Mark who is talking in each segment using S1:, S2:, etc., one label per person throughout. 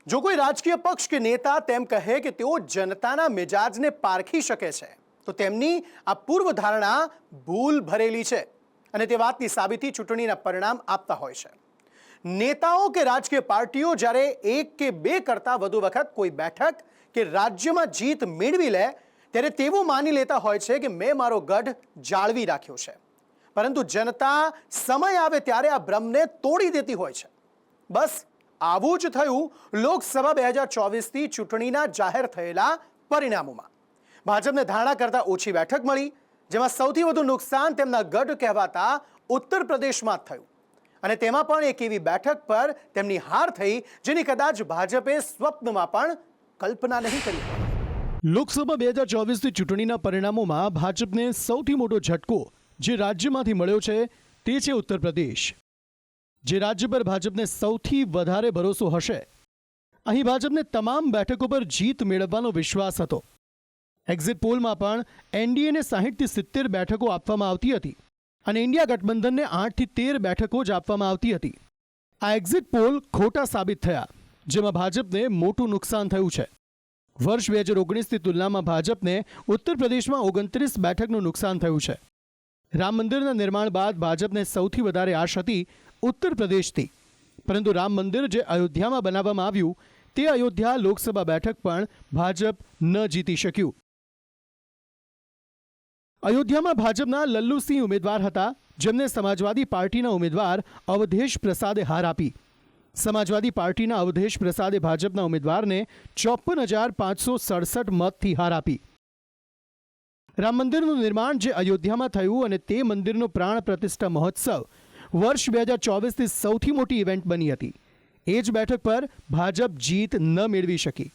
S1: જો કોઈ રાજકીય પક્ષ કે નેતા તેમ કહે કે તેઓ જનતાના મિજાજને પારખી શકે છે તો તેમની આ પૂર્વ ધારણા ભૂલ ભરેલી છે અને તે વાતની સાબિતી ચૂંટણીના પરિણામ આપતા હોય છે। નેતાઓ કે રાજકીય પાર્ટીઓ જ્યારે એક કે બે કરતાં વધુ વખત કોઈ બેઠક કે રાજ્યમાં જીત મેળવી લે ત્યારે તેવું માની લેતા હોય છે કે મેં મારો ગઢ જાળવી રાખ્યો છે, પરંતુ જનતા સમય આવે ત્યારે આ ભ્રમને તોડી દેતી હોય છે। બસ આવું જ થયું લોકસભા 2024ની ચૂંટણીના જાહેર થયેલા પરિણામોમાં। ભાજપને ધારણા કરતાં ઓછી બેઠક મળી, જેમાં સૌથી વધુ નુકસાન તેમના ગઢ કહેવાતા ઉત્તર પ્રદેશમાં જ થયું અને તેમાં પણ એક એવી બેઠક પર તેમની હાર થઈ જેની કદાચ ભાજપે સ્વપ્નમાં પણ કલ્પના નહીં કરી હોય।
S2: લોકસભા 2024ની ચૂંટણીના પરિણામોમાં ભાજપને સૌથી મોટો ઝટકો જે રાજ્યમાંથી મળ્યો છે તે છે ઉત્તર પ્રદેશ, જે રાજ્ય પર ભાજપને સૌથી વધારે ભરોસો હશે। અહીં ભાજપને તમામ બેઠકો પર જીત મેળવવાનો વિશ્વાસ હતો। એક્ઝિટ પોલમાં પણ એનડીએને 60થી 70 બેઠકો આપવામાં આવતી હતી અને ઇન્ડિયા ગઠબંધનને 8થી 13 બેઠકો જ આપવામાં આવતી હતી। આ એક્ઝિટ પોલ ખોટા સાબિત થયા, જેમાં ભાજપને મોટું નુકસાન થયું છે। વર્ષ 2019ની તુલનામાં ભાજપને ઉત્તર પ્રદેશમાં 29 બેઠકનું નુકસાન થયું છે। રામ મંદિરના નિર્માણ બાદ ભાજપને સૌથી વધારે આશ હતી ઉત્તર પ્રદેશથી, પરંતુ રામ મંદિર જે અયોધ્યામાં બનાવવામાં આવ્યું તે અયોધ્યા લોકસભા બેઠક પણ ભાજપ ન જીતી શક્યું। અયોધ્યામાં ભાજપના લલ્લુસિંહ ઉમેદવાર હતા, જેમને સમાજવાદી પાર્ટીના ઉમેદવાર અવધેશ પ્રસાદે હાર આપી। સમાજવાદી પાર્ટીના અવધેશ પ્રસાદે ભાજપના ઉમેદવારને 54,567 મતથી હાર આપી। રામ મંદિરનું નિર્માણ જે અયોધ્યામાં થયું અને તે મંદિરનો પ્રાણ પ્રતિષ્ઠા મહોત્સવ વર્ષ 2024ની સૌથી મોટી ઇવેન્ટ બની હતી। એ જ બેઠક પર ભાજપ જીત ન મેળવી શકી,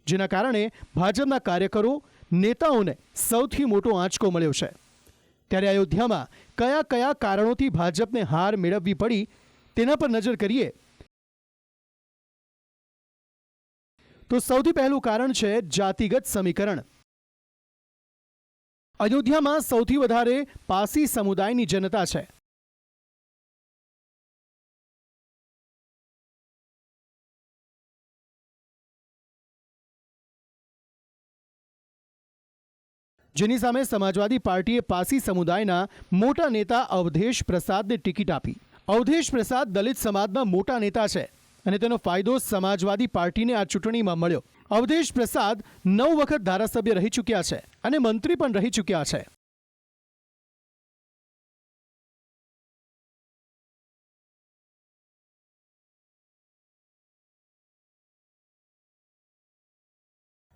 S2: જેના કારણે ભાજપના કાર્યકરો નેતાઓને સૌથી મોટો આંચકો મળ્યો છે। ત્યારે અયોધ્યામાં કયા કયા કારણોથી ભાજપને હાર મેળવવી પડી તેના પર નજર કરીએ તો સૌથી પહેલું કારણ છે જાતિગત સમીકરણ। અયોધ્યામાં સૌથી વધારે પાસી સમુદાયની જનતા છે। જેની સામે સમાજવાદી પાર્ટીએ પાસી સમુદાયના મોટા નેતા અવધેશ પ્રસાદને ટિકિટ આપી। અવધેશ પ્રસાદ દલિત સમાજના મોટા નેતા છે અને તેનો ફાયદો સમાજવાદી પાર્ટીને આ ચૂંટણીમાં મળ્યો। અવધેશ પ્રસાદ 9 વખત ધારાસભ્ય રહી ચૂક્યા છે અને મંત્રી પણ રહી ચૂક્યા છે।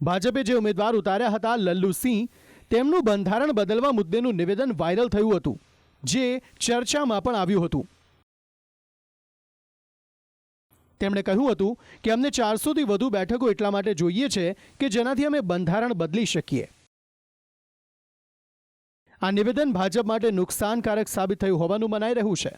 S2: ભાજપે જે ઉમેદવાર ઉતાર્યા હતા લલ્લુસિંહ, તેમનું બંધારણ બદલવા મુદ્દેનું નિવેદન વાયરલ થયું હતું, જે ચર્ચામાં પણ આવ્યું હતું। તેમણે કહ્યું હતું કે અમને 400થી વધુ બેઠકો એટલા માટે જોઈએ છે કે જેનાથી અમે બંધારણ બદલી શકીએ। આ નિવેદન ભાજપ માટે નુકસાનકારક સાબિત થયું હોવાનું મનાઈ રહ્યું છે।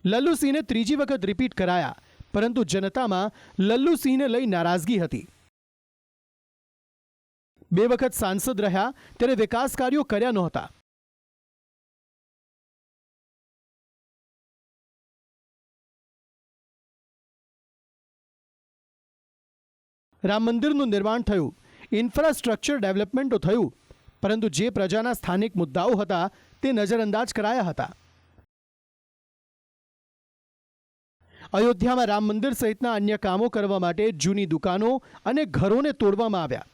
S2: લલ્લુસિંહને ત્રીજી વખત રિપીટ કરાયા, પરંતુ જનતામાં લલ્લુસિંહને લઈ નારાજગી હતી। 2 વખત સાંસદ રહ્યા ત્યારે વિકાસ કાર્યો કર્યા નહોતા। રામ મંદિરનું નિર્માણ થયું, ઇન્ફ્રાસ્ટ્રક્ચર ડેવલપમેન્ટો થયું, પરંતુ જે પ્રજાના સ્થાનિક મુદ્દાઓ હતા તે નજરઅંદાજ કરાયા હતા। અયોધ્યામાં રામ મંદિર સહિતના અન્ય કામો કરવા માટે જૂની દુકાનો અને ઘરોને તોડવામાં આવ્યા।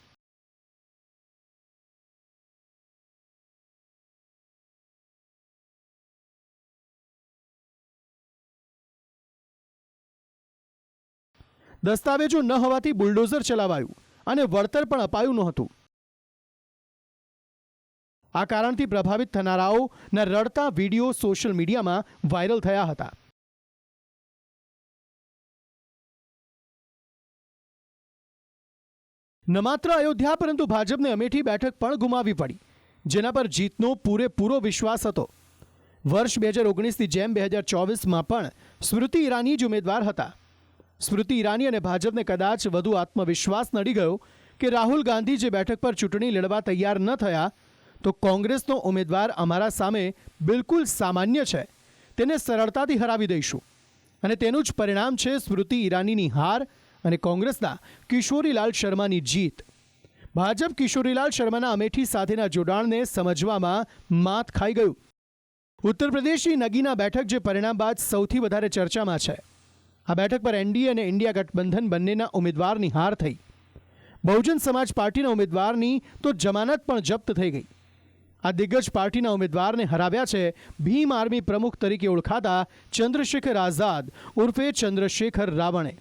S2: દસ્તાવેજો ન હોવાથી બુલડોઝર ચલાવાયું અને વળતર પણ અપાયું નહોતું। આ કારણથી પ્રભાવિત થનારાઓના રડતા વિડીયો સોશિયલ મીડિયામાં વાયરલ થયા હતા। ન માત્ર અયોધ્યા પરંતુ ભાજપને અમેઠી બેઠક પણ ગુમાવવી પડી, જેના પર જીતનો પૂરેપૂરો વિશ્વાસ હતો। વર્ષ 2019ની જેમ 2024માં પણ સ્મૃતિ ઈરાની જ ઉમેદવાર હતા। સ્મૃતિ ઈરાની અને ભાજપને કદાચ વધુ આત્મવિશ્વાસ નડી ગયો કે રાહુલ ગાંધી જે બેઠક પર ચૂંટણી લડવા તૈયાર ન થયા તો કોંગ્રેસનો ઉમેદવાર અમારા સામે બિલકુલ સામાન્ય છે, તેને સરળતાથી હરાવી દઈશું. અને તેનું જ પરિણામ છે સ્મૃતિ ઈરાનીની હાર અને કોંગ્રેસના કિશોરીલાલ શર્માની જીત. ભાજપ કિશોરીલાલ શર્માના અમેઠી સાથેના જોડાણને સમજવામાં માત ખાઈ ગયું. ઉત્તર પ્રદેશની નગીના બેઠક જે પરિણામ બાદ સૌથી વધારે ચર્ચામાં છે. આ બેઠક પર એનડીએ અને ઇન્ડિયા ગઠબંધન બંનેના ઉમેદવારની હાર થઈ. બહુજન સમાજ પાર્ટીના ઉમેદવારની તો જમાનત પણ જપ્ત થઈ ગઈ. આ દિગ્ગજ પાર્ટીના ઉમેદવારને હરાવ્યા છે ભીમ આર્મી પ્રમુખ તરીકે ઓળખાતા ચંદ્રશેખર આઝાદ ઉર્ફે ચંદ્રશેખર રાવણે.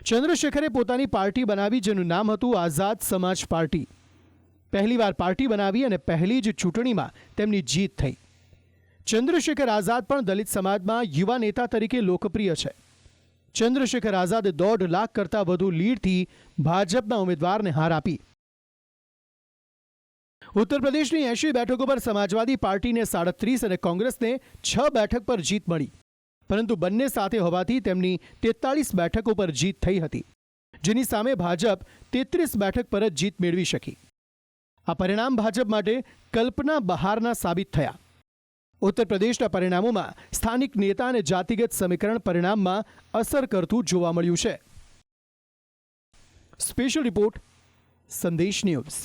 S2: ચંદ્રશેખરે પોતાની પાર્ટી બનાવી જેનું નામ હતું આઝાદ સમાજ પાર્ટી. પહેલીવાર પાર્ટી બનાવી અને પહેલી જ ચૂંટણીમાં તેમની જીત થઈ. ચંદ્રશેખર આઝાદ પણ દલિત સમાજમાં યુવા નેતા તરીકે લોકપ્રિય છે. ચંદ્રશેખર આઝાદે 1.5 લાખ કરતાં વધુ લીડથી ભાજપના ઉમેદવારને હાર આપી. ઉત્તર પ્રદેશની 80 બેઠકો પર સમાજવાદી પાર્ટીને 37 અને કોંગ્રેસને 6 બેઠક પર જીત મળી. પરંતુ બંને સાથે હોવાથી તેમની 43 બેઠકો પર જીત થઈ હતી, જેની સામે ભાજપ 33 બેઠક પર જ જીત મેળવી શકી. આ પરિણામ ભાજપ માટે કલ્પના બહારના સાબિત થયા. ઉત્તર પ્રદેશના પરિણામોમાં સ્થાનિક નેતા અને જાતિગત સમીકરણ પરિણામમાં અસર કરતું જોવા મળ્યું છે. સ્પેશિયલ રિપોર્ટ, સંદેશ ન્યૂઝ.